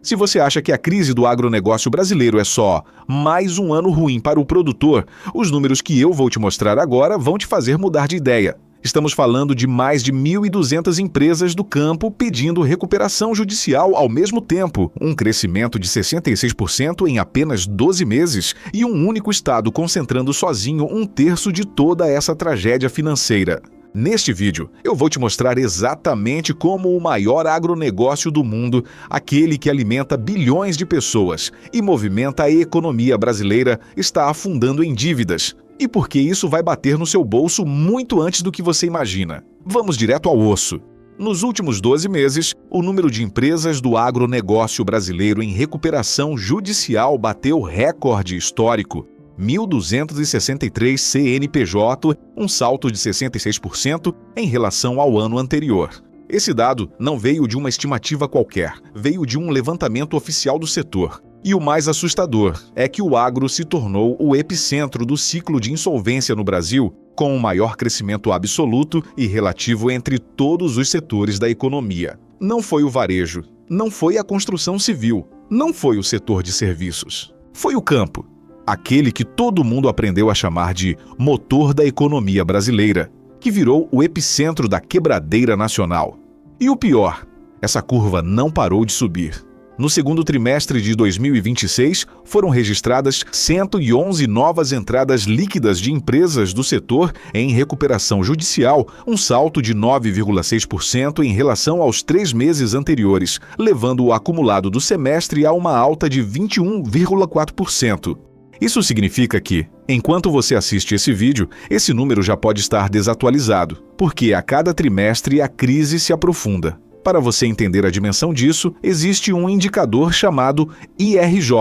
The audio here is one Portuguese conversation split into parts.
Se você acha que a crise do agronegócio brasileiro é só mais um ano ruim para o produtor, os números que eu vou te mostrar agora vão te fazer mudar de ideia. Estamos falando de mais de 1.200 empresas do campo pedindo recuperação judicial ao mesmo tempo, um crescimento de 66% em apenas 12 meses e um único estado concentrando sozinho um terço de toda essa tragédia financeira. Neste vídeo, eu vou te mostrar exatamente como o maior agronegócio do mundo, aquele que alimenta bilhões de pessoas e movimenta a economia brasileira, está afundando em dívidas. E por que isso vai bater no seu bolso muito antes do que você imagina. Vamos direto ao osso. Nos últimos 12 meses, o número de empresas do agronegócio brasileiro em recuperação judicial bateu recorde histórico. 1.263 CNPJ, um salto de 66% em relação ao ano anterior. Esse dado não veio de uma estimativa qualquer, veio de um levantamento oficial do setor. E o mais assustador é que o agro se tornou o epicentro do ciclo de insolvência no Brasil, com o maior crescimento absoluto e relativo entre todos os setores da economia. Não foi o varejo, não foi a construção civil, não foi o setor de serviços. Foi o campo, aquele que todo mundo aprendeu a chamar de motor da economia brasileira, que virou o epicentro da quebradeira nacional. E o pior, essa curva não parou de subir. No segundo trimestre de 2026, foram registradas 111 novas entradas líquidas de empresas do setor em recuperação judicial, um salto de 9,6% em relação aos 3 meses anteriores, levando o acumulado do semestre a uma alta de 21,4%. Isso significa que, enquanto você assiste esse vídeo, esse número já pode estar desatualizado, porque a cada trimestre a crise se aprofunda. Para você entender a dimensão disso, existe um indicador chamado IRJ,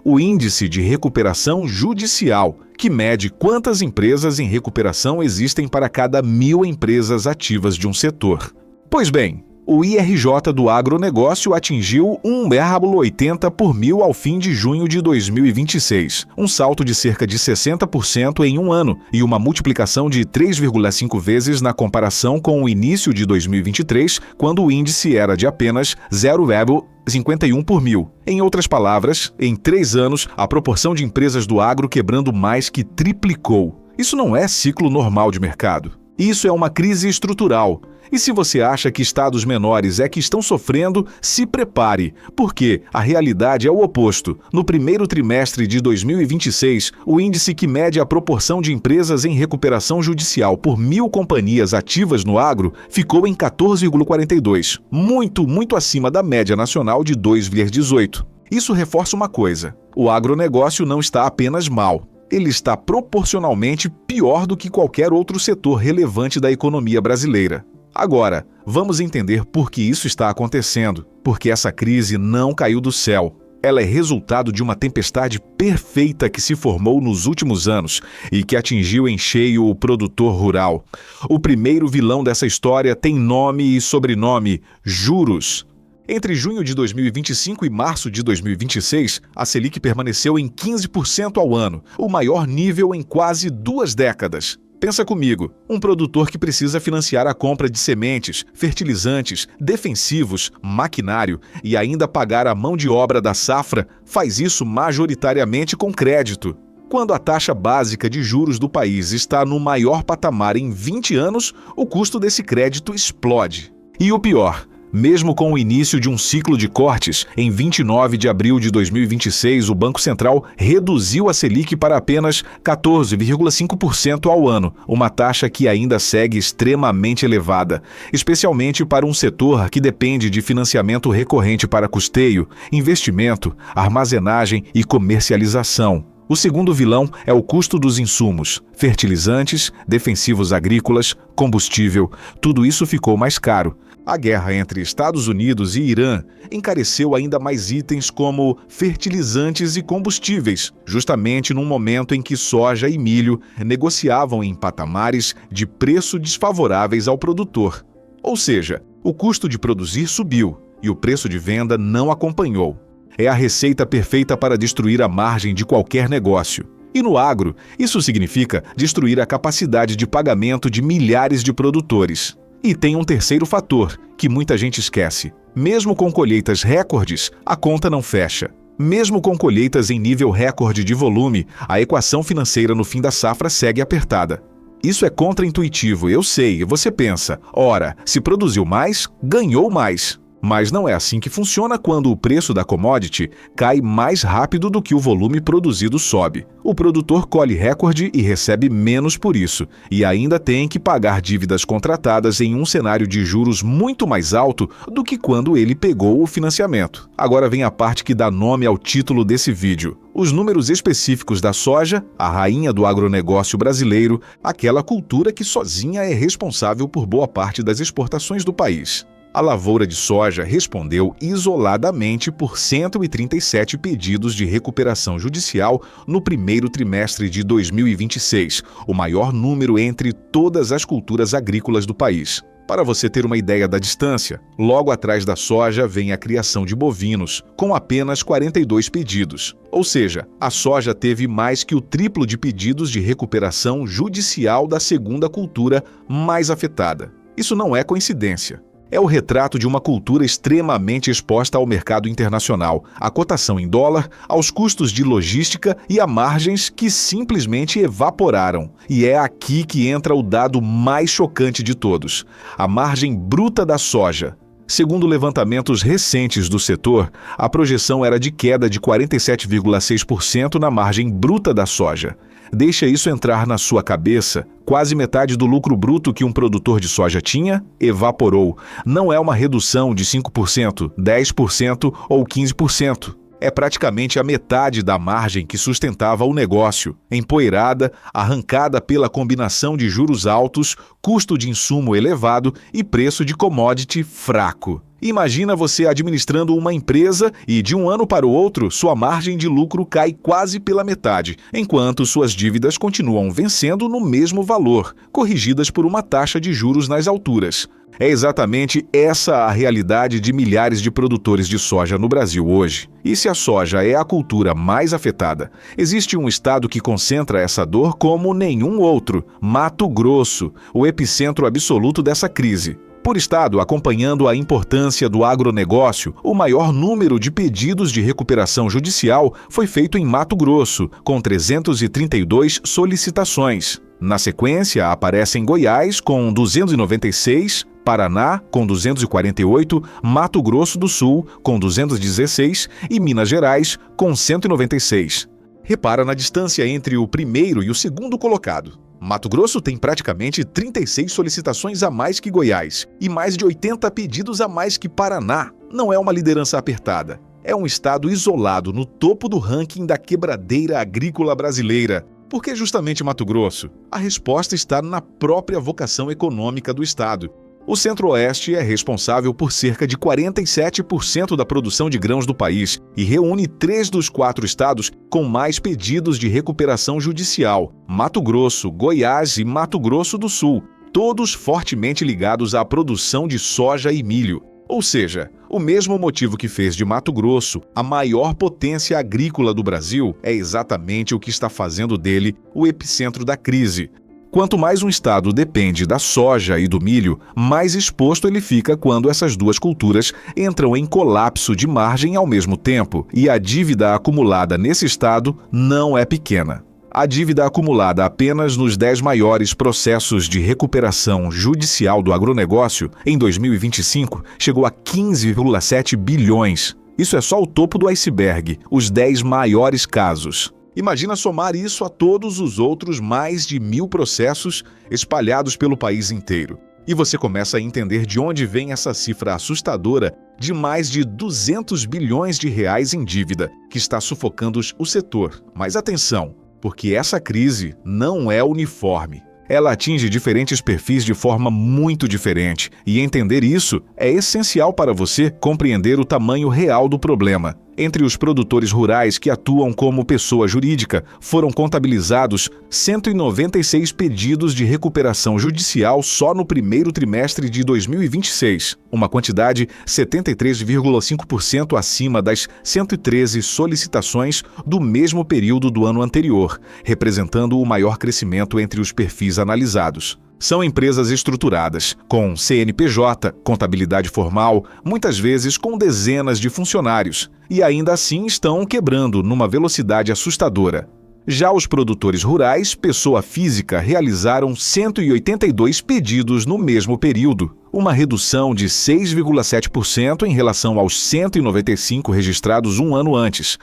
o Índice de Recuperação Judicial, que mede quantas empresas em recuperação existem para cada 1.000 empresas ativas de um setor. Pois bem, o IRJ do agronegócio atingiu 1,80 por mil ao fim de junho de 2026, um salto de cerca de 60% em um ano e uma multiplicação de 3,5 vezes na comparação com o início de 2023, quando o índice era de apenas 0,51 por mil. Em outras palavras, em 3 anos, a proporção de empresas do agro quebrando mais que triplicou. Isso não é ciclo normal de mercado. Isso é uma crise estrutural. E se você acha que estados menores é que estão sofrendo, se prepare, porque a realidade é o oposto. No primeiro trimestre de 2026, o índice que mede a proporção de empresas em recuperação judicial por 1.000 companhias ativas no agro ficou em 14,42, muito acima da média nacional de 2,18. Isso reforça uma coisa: o agronegócio não está apenas mal. Ele está proporcionalmente pior do que qualquer outro setor relevante da economia brasileira. Agora, vamos entender por que isso está acontecendo, porque essa crise não caiu do céu. Ela é resultado de uma tempestade perfeita que se formou nos últimos anos e que atingiu em cheio o produtor rural. O primeiro vilão dessa história tem nome e sobrenome: juros. Entre junho de 2025 e março de 2026, a Selic permaneceu em 15% ao ano, o maior nível em quase 2 décadas. Pensa comigo, um produtor que precisa financiar a compra de sementes, fertilizantes, defensivos, maquinário e ainda pagar a mão de obra da safra, faz isso majoritariamente com crédito. Quando a taxa básica de juros do país está no maior patamar em 20 anos, o custo desse crédito explode. E o pior: mesmo com o início de um ciclo de cortes, em 29 de abril de 2026, o Banco Central reduziu a Selic para apenas 14,5% ao ano, uma taxa que ainda segue extremamente elevada, especialmente para um setor que depende de financiamento recorrente para custeio, investimento, armazenagem e comercialização. O segundo vilão é o custo dos insumos, fertilizantes, defensivos agrícolas, combustível, tudo isso ficou mais caro. A guerra entre Estados Unidos e Irã encareceu ainda mais itens como fertilizantes e combustíveis, justamente num momento em que soja e milho negociavam em patamares de preço desfavoráveis ao produtor. Ou seja, o custo de produzir subiu e o preço de venda não acompanhou. É a receita perfeita para destruir a margem de qualquer negócio. E no agro, isso significa destruir a capacidade de pagamento de milhares de produtores. E tem um terceiro fator, que muita gente esquece: Mesmo com colheitas recordes, a conta não fecha. Mesmo com colheitas em nível recorde de volume, a equação financeira no fim da safra segue apertada. Isso é contraintuitivo, eu sei. Você pensa, ora, se produziu mais, ganhou mais. Mas não é assim que funciona quando o preço da commodity cai mais rápido do que o volume produzido sobe. O produtor colhe recorde e recebe menos por isso, e ainda tem que pagar dívidas contratadas em um cenário de juros muito mais alto do que quando ele pegou o financiamento. Agora vem a parte que dá nome ao título desse vídeo. Os números específicos da soja, a rainha do agronegócio brasileiro, aquela cultura que sozinha é responsável por boa parte das exportações do país. A lavoura de soja respondeu isoladamente por 137 pedidos de recuperação judicial no primeiro trimestre de 2026, o maior número entre todas as culturas agrícolas do país. Para você ter uma ideia da distância, logo atrás da soja vem a criação de bovinos, com apenas 42 pedidos. Ou seja, a soja teve mais que o triplo de pedidos de recuperação judicial da segunda cultura mais afetada. Isso não é coincidência. É o retrato de uma cultura extremamente exposta ao mercado internacional, à cotação em dólar, aos custos de logística e a margens que simplesmente evaporaram. E é aqui que entra o dado mais chocante de todos: a margem bruta da soja. Segundo levantamentos recentes do setor, a projeção era de queda de 47,6% na margem bruta da soja. Deixa isso entrar na sua cabeça. Quase metade do lucro bruto que um produtor de soja tinha, evaporou. Não é uma redução de 5%, 10% ou 15%. É praticamente a metade da margem que sustentava o negócio, empoeirada, arrancada pela combinação de juros altos, custo de insumo elevado e preço de commodity fraco. Imagina você administrando uma empresa e, de um ano para o outro, sua margem de lucro cai quase pela metade, enquanto suas dívidas continuam vencendo no mesmo valor, corrigidas por uma taxa de juros nas alturas. É exatamente essa a realidade de milhares de produtores de soja no Brasil hoje. E se a soja é a cultura mais afetada, existe um estado que concentra essa dor como nenhum outro: Mato Grosso, o epicentro absoluto dessa crise. Por estado, acompanhando a importância do agronegócio, o maior número de pedidos de recuperação judicial foi feito em Mato Grosso, com 332 solicitações. Na sequência, aparecem Goiás, com 296, Paraná, com 248, Mato Grosso do Sul, com 216 e Minas Gerais, com 196. Repara na distância entre o primeiro e o segundo colocado. Mato Grosso tem praticamente 36 solicitações a mais que Goiás e mais de 80 pedidos a mais que Paraná. Não é uma liderança apertada. É um estado isolado no topo do ranking da quebradeira agrícola brasileira. Por que justamente Mato Grosso? A resposta está na própria vocação econômica do estado. O Centro-Oeste é responsável por cerca de 47% da produção de grãos do país e reúne 3 dos 4 estados com mais pedidos de recuperação judicial: Mato Grosso, Goiás e Mato Grosso do Sul, todos fortemente ligados à produção de soja e milho. Ou seja, o mesmo motivo que fez de Mato Grosso a maior potência agrícola do Brasil é exatamente o que está fazendo dele o epicentro da crise. Quanto mais um estado depende da soja e do milho, mais exposto ele fica quando essas duas culturas entram em colapso de margem ao mesmo tempo, e a dívida acumulada nesse estado não é pequena. A dívida acumulada apenas nos 10 maiores processos de recuperação judicial do agronegócio em 2025 chegou a 15,7 bilhões. Isso é só o topo do iceberg, os 10 maiores casos. Imagina somar isso a todos os outros mais de 1.000 processos espalhados pelo país inteiro. E você começa a entender de onde vem essa cifra assustadora de mais de 200 bilhões de reais em dívida, que está sufocando o setor. Mas atenção, porque essa crise não é uniforme. Ela atinge diferentes perfis de forma muito diferente, e entender isso é essencial para você compreender o tamanho real do problema. Entre os produtores rurais que atuam como pessoa jurídica, foram contabilizados 196 pedidos de recuperação judicial só no primeiro trimestre de 2026, uma quantidade 73,5% acima das 113 solicitações do mesmo período do ano anterior, representando o maior crescimento entre os perfis analisados. São empresas estruturadas, com CNPJ, contabilidade formal, muitas vezes com dezenas de funcionários, e ainda assim estão quebrando numa velocidade assustadora. Já os produtores rurais, pessoa física, realizaram 182 pedidos no mesmo período, uma redução de 6,7% em relação aos 195 registrados um ano antes.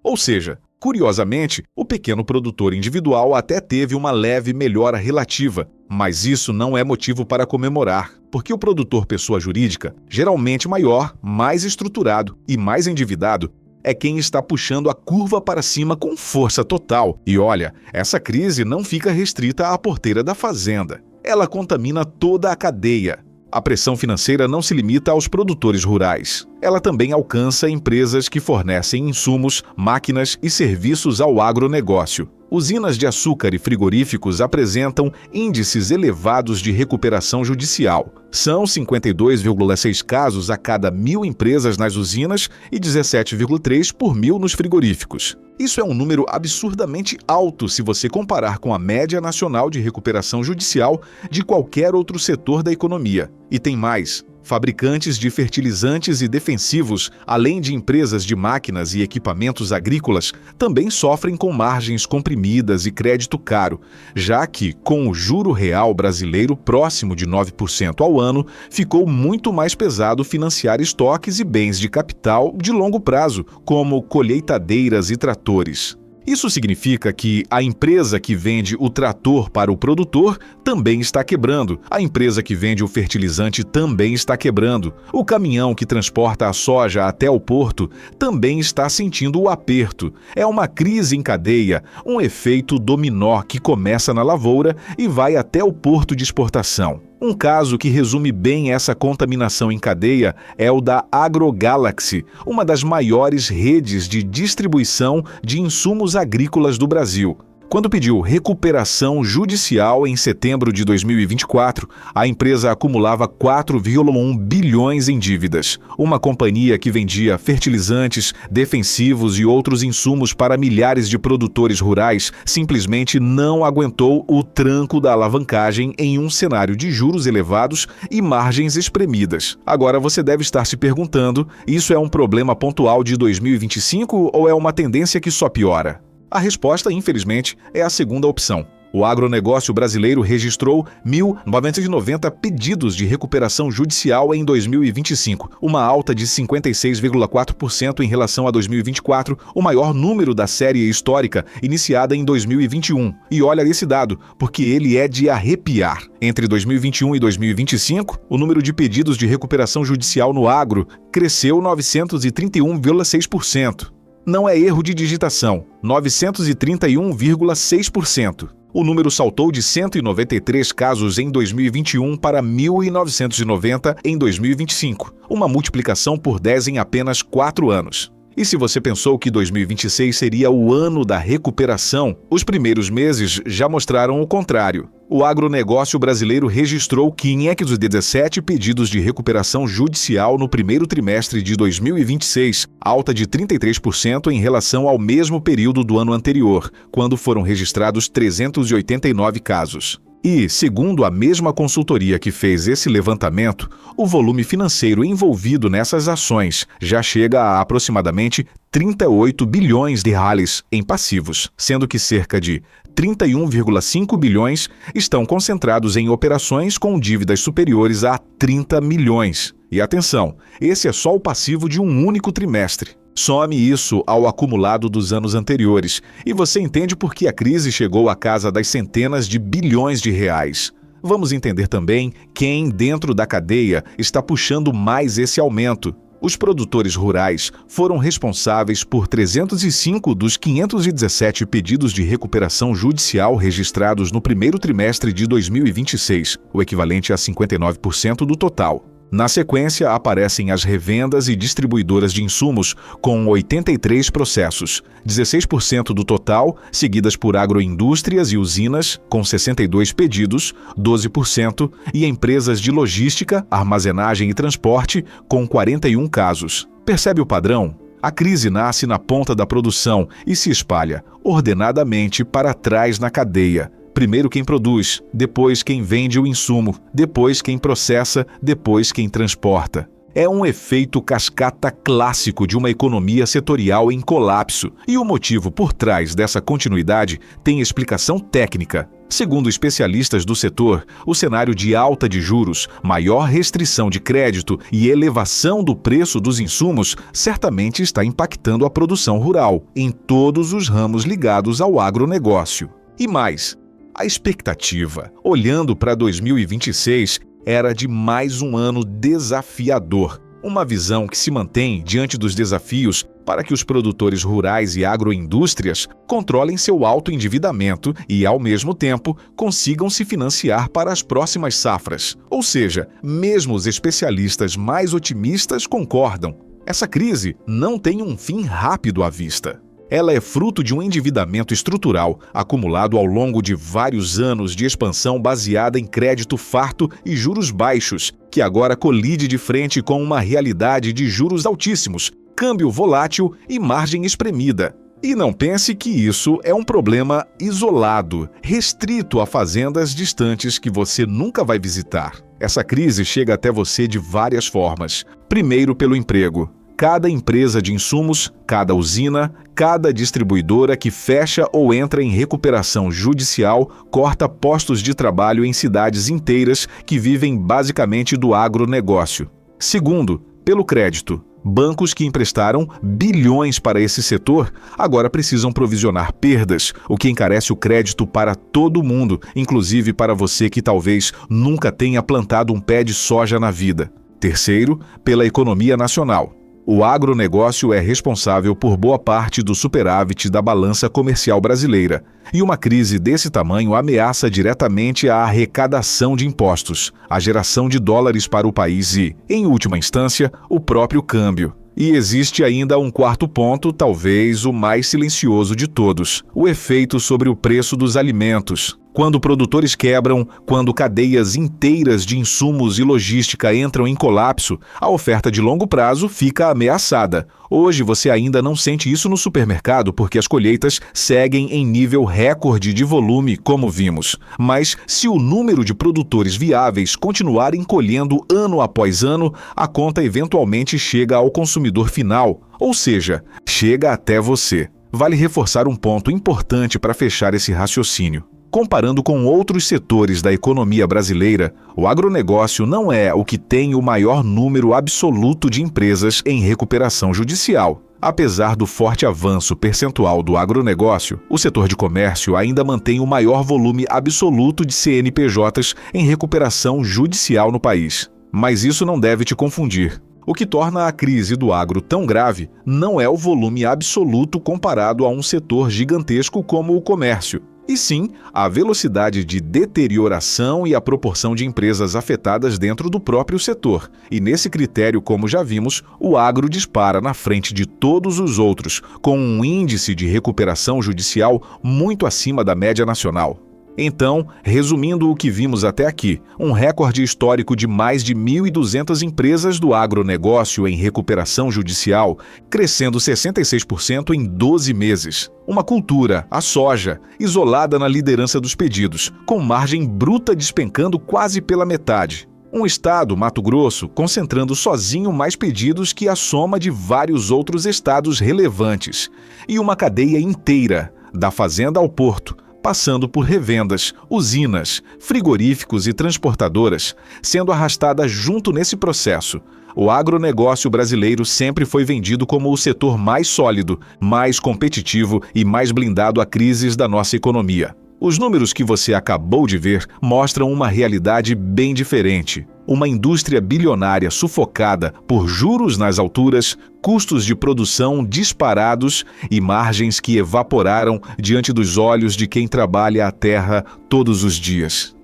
Ou seja, curiosamente, o pequeno produtor individual até teve uma leve melhora relativa, mas isso não é motivo para comemorar, porque o produtor pessoa jurídica, geralmente maior, mais estruturado e mais endividado, é quem está puxando a curva para cima com força total. E olha, essa crise não fica restrita à porteira da fazenda. Ela contamina toda a cadeia. A pressão financeira não se limita aos produtores rurais. Ela também alcança empresas que fornecem insumos, máquinas e serviços ao agronegócio. Usinas de açúcar e frigoríficos apresentam índices elevados de recuperação judicial. São 52,6 casos a cada 1.000 empresas nas usinas e 17,3 por 1.000 nos frigoríficos. Isso é um número absurdamente alto se você comparar com a média nacional de recuperação judicial de qualquer outro setor da economia. E tem mais. Fabricantes de fertilizantes e defensivos, além de empresas de máquinas e equipamentos agrícolas, também sofrem com margens comprimidas e crédito caro, já que, com o juro real brasileiro próximo de 9% ao ano, ficou muito mais pesado financiar estoques e bens de capital de longo prazo, como colheitadeiras e tratores. Isso significa que a empresa que vende o trator para o produtor também está quebrando, a empresa que vende o fertilizante também está quebrando, o caminhão que transporta a soja até o porto também está sentindo o aperto. É uma crise em cadeia, um efeito dominó que começa na lavoura e vai até o porto de exportação. Um caso que resume bem essa contaminação em cadeia é o da AgroGalaxy, uma das maiores redes de distribuição de insumos agrícolas do Brasil. Quando pediu recuperação judicial em setembro de 2024, a empresa acumulava 4,1 bilhões em dívidas. Uma companhia que vendia fertilizantes, defensivos e outros insumos para milhares de produtores rurais simplesmente não aguentou o tranco da alavancagem em um cenário de juros elevados e margens espremidas. Agora você deve estar se perguntando, isso é um problema pontual de 2025 ou é uma tendência que só piora? A resposta, infelizmente, é a segunda opção. O agronegócio brasileiro registrou 1.990 pedidos de recuperação judicial em 2025, uma alta de 56,4% em relação a 2024, o maior número da série histórica iniciada em 2021. E olha esse dado, porque ele é de arrepiar. Entre 2021 e 2025, o número de pedidos de recuperação judicial no agro cresceu 931,6%. Não é erro de digitação, 931,6%. O número saltou de 193 casos em 2021 para 1.990 em 2025, uma multiplicação por 10 em apenas 4 anos. E se você pensou que 2026 seria o ano da recuperação, os primeiros meses já mostraram o contrário. O agronegócio brasileiro registrou 517 pedidos de recuperação judicial no primeiro trimestre de 2026, alta de 33% em relação ao mesmo período do ano anterior, quando foram registrados 389 casos. E, segundo a mesma consultoria que fez esse levantamento, o volume financeiro envolvido nessas ações já chega a aproximadamente 38 bilhões de reais em passivos, sendo que cerca de 31,5 bilhões estão concentrados em operações com dívidas superiores a 30 milhões. E atenção, esse é só o passivo de um único trimestre. Some isso ao acumulado dos anos anteriores e você entende por que a crise chegou à casa das centenas de bilhões de reais. Vamos entender também quem, dentro da cadeia, está puxando mais esse aumento. Os produtores rurais foram responsáveis por 305 dos 517 pedidos de recuperação judicial registrados no primeiro trimestre de 2026, o equivalente a 59% do total. Na sequência, aparecem as revendas e distribuidoras de insumos, com 83 processos, 16% do total, seguidas por agroindústrias e usinas, com 62 pedidos, 12%, e empresas de logística, armazenagem e transporte, com 41 casos. Percebe o padrão? A crise nasce na ponta da produção e se espalha ordenadamente para trás na cadeia. Primeiro quem produz, depois quem vende o insumo, depois quem processa, depois quem transporta. É um efeito cascata clássico de uma economia setorial em colapso, e o motivo por trás dessa continuidade tem explicação técnica. Segundo especialistas do setor, o cenário de alta de juros, maior restrição de crédito e elevação do preço dos insumos certamente está impactando a produção rural, em todos os ramos ligados ao agronegócio. E mais, a expectativa, olhando para 2026, era de mais um ano desafiador. Uma visão que se mantém diante dos desafios para que os produtores rurais e agroindústrias controlem seu alto endividamento e, ao mesmo tempo, consigam se financiar para as próximas safras. Ou seja, mesmo os especialistas mais otimistas concordam. Essa crise não tem um fim rápido à vista. Ela é fruto de um endividamento estrutural acumulado ao longo de vários anos de expansão baseada em crédito farto e juros baixos, que agora colide de frente com uma realidade de juros altíssimos, câmbio volátil e margem espremida. E não pense que isso é um problema isolado, restrito a fazendas distantes que você nunca vai visitar. Essa crise chega até você de várias formas. Primeiro, pelo emprego. Cada empresa de insumos, cada usina, cada distribuidora que fecha ou entra em recuperação judicial corta postos de trabalho em cidades inteiras que vivem basicamente do agronegócio. Segundo, pelo crédito. Bancos que emprestaram bilhões para esse setor agora precisam provisionar perdas, o que encarece o crédito para todo mundo, inclusive para você que talvez nunca tenha plantado um pé de soja na vida. Terceiro, pela economia nacional. O agronegócio é responsável por boa parte do superávit da balança comercial brasileira, e uma crise desse tamanho ameaça diretamente a arrecadação de impostos, a geração de dólares para o país e, em última instância, o próprio câmbio. E existe ainda um quarto ponto, talvez o mais silencioso de todos: o efeito sobre o preço dos alimentos. Quando produtores quebram, quando cadeias inteiras de insumos e logística entram em colapso, a oferta de longo prazo fica ameaçada. Hoje você ainda não sente isso no supermercado porque as colheitas seguem em nível recorde de volume, como vimos. Mas se o número de produtores viáveis continuarem colhendo ano após ano, a conta eventualmente chega ao consumidor final, ou seja, chega até você. Vale reforçar um ponto importante para fechar esse raciocínio. Comparando com outros setores da economia brasileira, o agronegócio não é o que tem o maior número absoluto de empresas em recuperação judicial. Apesar do forte avanço percentual do agronegócio, o setor de comércio ainda mantém o maior volume absoluto de CNPJs em recuperação judicial no país. Mas isso não deve te confundir. O que torna a crise do agro tão grave não é o volume absoluto comparado a um setor gigantesco como o comércio, e sim a velocidade de deterioração e a proporção de empresas afetadas dentro do próprio setor. E nesse critério, como já vimos, o agro dispara na frente de todos os outros, com um índice de recuperação judicial muito acima da média nacional. Então, resumindo o que vimos até aqui, um recorde histórico de mais de 1.200 empresas do agronegócio em recuperação judicial, crescendo 66% em 12 meses. Uma cultura, a soja, isolada na liderança dos pedidos, com margem bruta despencando quase pela metade. Um estado, Mato Grosso, concentrando sozinho mais pedidos que a soma de vários outros estados relevantes. E uma cadeia inteira, da fazenda ao porto, passando por revendas, usinas, frigoríficos e transportadoras, sendo arrastada junto nesse processo. O agronegócio brasileiro sempre foi vendido como o setor mais sólido, mais competitivo e mais blindado a crises da nossa economia. Os números que você acabou de ver mostram uma realidade bem diferente. Uma indústria bilionária sufocada por juros nas alturas, custos de produção disparados e margens que evaporaram diante dos olhos de quem trabalha a terra todos os dias.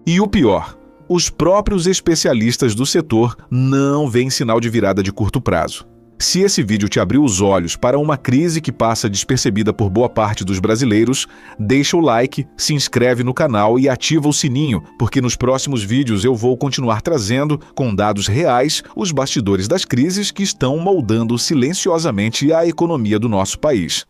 E o pior, os próprios especialistas do setor não veem sinal de virada de curto prazo. Se esse vídeo te abriu os olhos para uma crise que passa despercebida por boa parte dos brasileiros, deixa o like, se inscreve no canal e ativa o sininho, porque nos próximos vídeos eu vou continuar trazendo, com dados reais, os bastidores das crises que estão moldando silenciosamente a economia do nosso país.